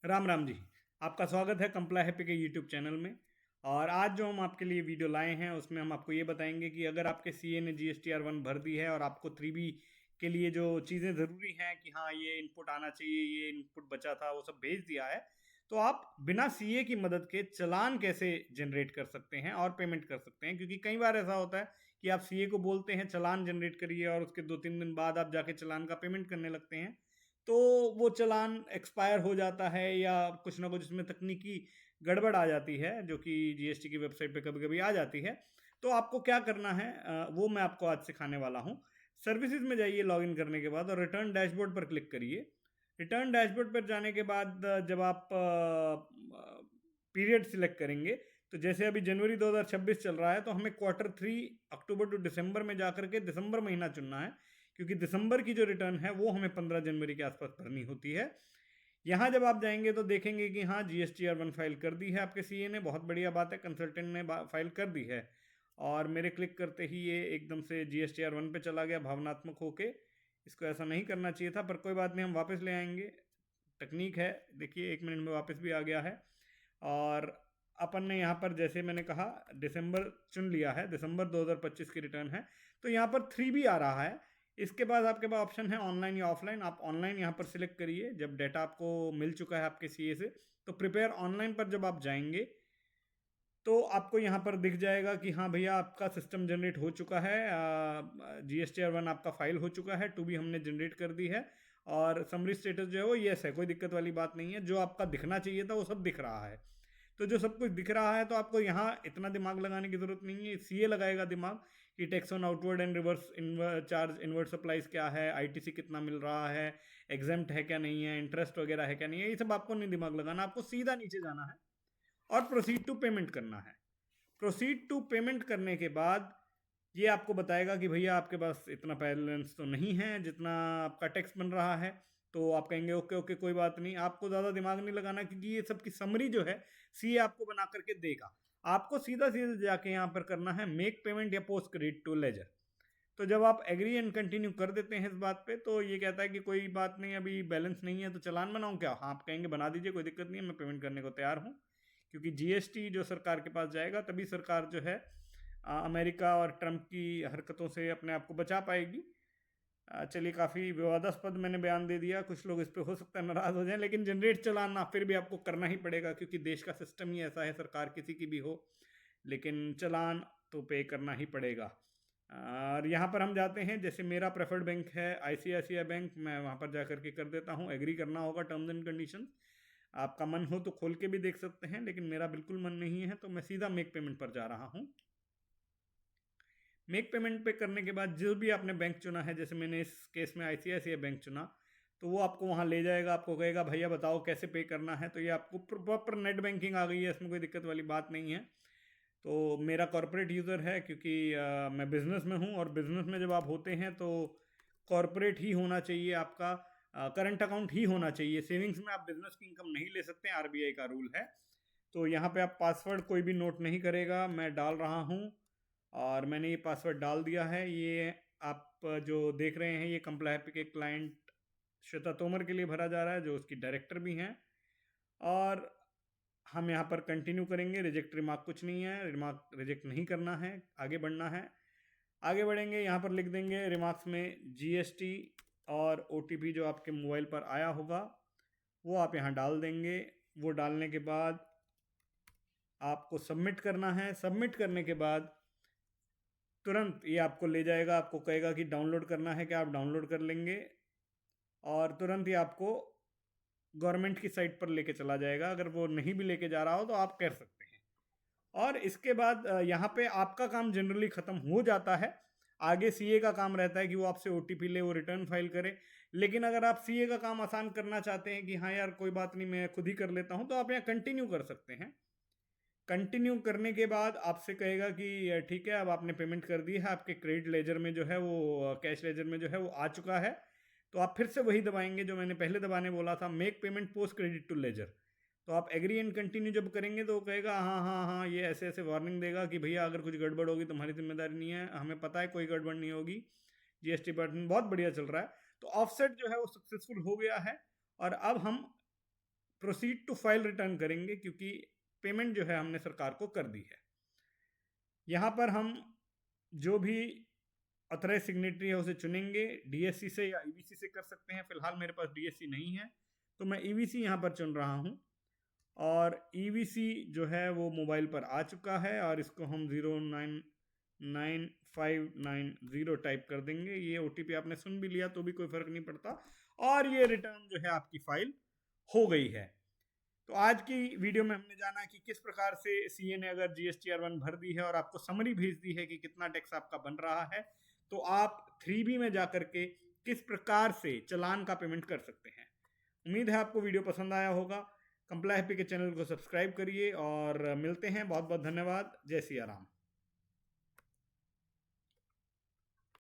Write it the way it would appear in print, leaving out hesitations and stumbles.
राम राम जी। आपका स्वागत है कंप्लाई हैप्पी के यूट्यूब चैनल में। और आज जो हम आपके लिए वीडियो लाए हैं उसमें हम आपको ये बताएंगे कि अगर आपके सीए ने GSTR 1 भर दी है और आपको 3B के लिए जो चीज़ें ज़रूरी हैं कि हाँ ये इनपुट आना चाहिए, ये इनपुट बचा था, वो सब भेज दिया है, तो आप बिना सीए की मदद के चालान कैसे जनरेट कर सकते हैं और पेमेंट कर सकते हैं। क्योंकि कई बार ऐसा होता है कि आप सीए को बोलते हैं चालान जनरेट करिए और उसके 2-3 दिन बाद आप जाके चालान का पेमेंट करने लगते हैं, तो वो चालान एक्सपायर हो जाता है या कुछ ना कुछ इसमें तकनीकी गड़बड़ आ जाती है जो कि जीएसटी की वेबसाइट पे कभी कभी आ जाती है। तो आपको क्या करना है, वो मैं आपको आज सिखाने वाला हूँ। सर्विसेज में जाइए लॉगिन करने के बाद और रिटर्न डैशबोर्ड पर क्लिक करिए। रिटर्न डैशबोर्ड पर जाने के बाद जब आप पीरियड सिलेक्ट करेंगे, तो जैसे अभी जनवरी 2026 चल रहा है तो हमें Q3 अक्टूबर टू दिसंबर में जाकर के दिसंबर महीना चुनना है, क्योंकि दिसंबर की जो रिटर्न है वो हमें 15 जनवरी के आसपास भरनी होती है। यहाँ जब आप जाएंगे तो देखेंगे कि हाँ GSTR 1 फाइल कर दी है आपके सीए ने, बहुत बढ़िया बात है, कंसल्टेंट ने फाइल कर दी है। और मेरे क्लिक करते ही ये एकदम से GSTR 1 पे चला गया भावनात्मक होके। इसको ऐसा नहीं करना चाहिए था, पर कोई बात नहीं, हम वापस ले आएंगे। तकनीक है, देखिए 1 मिनट में वापस भी आ गया है। और अपन ने यहाँ पर जैसे मैंने कहा दिसंबर चुन लिया है, दिसंबर 2025 की रिटर्न है, तो यहाँ पर 3B आ रहा है। इसके बाद आपके पास ऑप्शन है ऑनलाइन या ऑफलाइन। आप ऑनलाइन यहाँ पर सिलेक्ट करिए जब डेटा आपको मिल चुका है आपके सीए से। तो प्रिपेयर ऑनलाइन पर जब आप जाएंगे तो आपको यहाँ पर दिख जाएगा कि हाँ भैया आपका सिस्टम जनरेट हो चुका है, GSTR 1 आपका फाइल हो चुका है, 2B हमने जनरेट कर दी है। और समरी स्टेटस जो है वो येस है, कोई दिक्कत वाली बात नहीं है, जो आपका दिखना चाहिए था वो सब दिख रहा है। तो जो सब कुछ दिख रहा है तो आपको यहाँ इतना दिमाग लगाने की जरूरत नहीं है, सीए लगाएगा दिमाग कि tax on outward and reverse charge invert supplies क्या है, आईटीसी कितना मिल रहा है, एग्जेम्प्ट है क्या नहीं है, इंटरेस्ट वगैरह है क्या नहीं है, ये सब आपको नहीं दिमाग लगाना, आपको सीधा नीचे जाना है और प्रोसीड टू पेमेंट करना है। प्रोसीड टू पेमेंट करने के बाद ये आपको बताएगा कि भैया आपके पास इतना बैलेंस तो नहीं है जितना आपका टैक्स बन रहा है। तो आप कहेंगे ओके ओके कोई बात नहीं, आपको ज़्यादा दिमाग नहीं लगाना, क्योंकि ये सब की समरी जो है सीए आपको बना करके देगा। आपको सीधा सीधा जाके यहाँ पर करना है मेक पेमेंट या पोस्ट क्रेडिट टू लेजर। तो जब आप एग्री एंड कंटिन्यू कर देते हैं इस बात पे, तो ये कहता है कि कोई बात नहीं, अभी बैलेंस नहीं है तो चालान बनाऊं क्या। हाँ, आप कहेंगे बना दीजिए, कोई दिक्कत नहीं है, मैं पेमेंट करने को तैयार हूँ। क्योंकि जीएसटी जो सरकार के पास जाएगा तभी सरकार जो है अमेरिका और ट्रंप की हरकतों से अपने आप को बचा पाएगी। चलिए, काफ़ी विवादास्पद मैंने बयान दे दिया, कुछ लोग इस पर हो सकता है नाराज़ हो जाएं, लेकिन जनरेट चलाना फिर भी आपको करना ही पड़ेगा, क्योंकि देश का सिस्टम ही ऐसा है, सरकार किसी की भी हो, लेकिन चलान तो पे करना ही पड़ेगा। और यहाँ पर हम जाते हैं, जैसे मेरा प्रेफर्ड बैंक है ICICI बैंक, मैं वहाँ पर जा करके कर देता हूँ। एग्री करना होगा टर्म्स एंड कंडीशन, आपका मन हो तो खोल के भी देख सकते हैं, लेकिन मेरा बिल्कुल मन नहीं है, तो मैं सीधा मेक पेमेंट पर जा रहा हूँ। मेक पेमेंट पे करने के बाद जो भी आपने बैंक चुना है, जैसे मैंने इस केस में ICICI बैंक चुना, तो वो आपको वहाँ ले जाएगा, आपको कहेगा भैया बताओ कैसे पे करना है। तो ये आपको प्रॉपर नेट बैंकिंग आ गई है, इसमें कोई दिक्कत वाली बात नहीं है। तो मेरा कॉरपोरेट यूज़र है, क्योंकि मैं बिज़नेस में हूँ, और बिज़नेस में जब आप होते हैं तो कॉरपोरेट ही होना चाहिए आपका, करंट अकाउंट ही होना चाहिए। सेविंग्स में आप बिज़नेस की इनकम नहीं ले सकते, RBI का रूल है। तो यहाँ पे आप पासवर्ड कोई भी नोट नहीं करेगा, मैं डाल रहा हूँ और मैंने ये पासवर्ड डाल दिया है। ये आप जो देख रहे हैं ये कंप्लाई के क्लाइंट श्वेता तोमर के लिए भरा जा रहा है, जो उसकी डायरेक्टर भी हैं। और हम यहाँ पर कंटिन्यू करेंगे, रिजेक्ट रिमार्क कुछ नहीं है, रिमार्क रिजेक्ट नहीं करना है, आगे बढ़ना है। आगे बढ़ेंगे, यहाँ पर लिख देंगे रिमार्क्स में GST और OTP जो आपके मोबाइल पर आया होगा वो आप यहाँ डाल देंगे। वो डालने के बाद आपको सबमिट करना है। सबमिट करने के बाद तुरंत ये आपको ले जाएगा, आपको कहेगा कि डाउनलोड करना है, क्या आप डाउनलोड कर लेंगे, और तुरंत ही आपको गवर्नमेंट की साइट पर लेके चला जाएगा। अगर वो नहीं भी लेके जा रहा हो तो आप कर सकते हैं। और इसके बाद यहाँ पे आपका काम जनरली ख़त्म हो जाता है। आगे सीए का काम रहता है कि वो आपसे OTP ले, वो रिटर्न फाइल करे। लेकिन अगर आप सीए का काम आसान करना चाहते हैं कि हाँ यार कोई बात नहीं मैं खुद ही कर लेता हूँ, तो आप यहाँ कंटिन्यू कर सकते हैं। कंटिन्यू करने के बाद आपसे कहेगा कि ठीक है अब आपने पेमेंट कर दी है, आपके क्रेडिट लेजर में जो है वो, कैश लेजर में जो है वो आ चुका है। तो आप फिर से वही दबाएंगे जो मैंने पहले दबाने बोला था, make payment post credit to ledger. तो आप एग्री एंड कंटिन्यू जब करेंगे तो वो कहेगा हाँ हाँ हाँ, ये ऐसे ऐसे वार्निंग देगा कि भैया अगर कुछ गड़बड़ होगी तुम्हारी जिम्मेदारी नहीं है, हमें पता है कोई गड़बड़ नहीं होगी, GST डिपार्टमेंट बहुत बढ़िया चल रहा है। तो ऑफसेट जो है वो सक्सेसफुल हो गया है। और अब हम प्रोसीड टू फाइल रिटर्न करेंगे क्योंकि पेमेंट जो है हमने सरकार को कर दी है। यहाँ पर हम जो भी ऑथराइज सिग्नेटरी है उसे चुनेंगे, डीएससी से या ईवीसी से कर सकते हैं। फिलहाल मेरे पास डीएससी नहीं है तो मैं ईवीसी यहाँ पर चुन रहा हूँ और ईवीसी जो है वो मोबाइल पर आ चुका है और इसको हम 099590 टाइप कर देंगे। ये ओटीपी आपने सुन भी लिया तो भी कोई फर्क नहीं पड़ता और ये रिटर्न जो है आपकी फाइल हो गई है। तो आज की वीडियो में हमने जाना कि किस प्रकार से सीए ने अगर GSTR1 भर दी है और आपको समरी भेज दी है कि कितना टैक्स आपका बन रहा है, तो आप 3B में जाकर के किस प्रकार से चालान का पेमेंट कर सकते हैं। उम्मीद है आपको वीडियो पसंद आया होगा। कंप्लाई हैप्पी के चैनल को सब्सक्राइब करिए और मिलते हैं। बहुत बहुत धन्यवाद। जय सिया राम।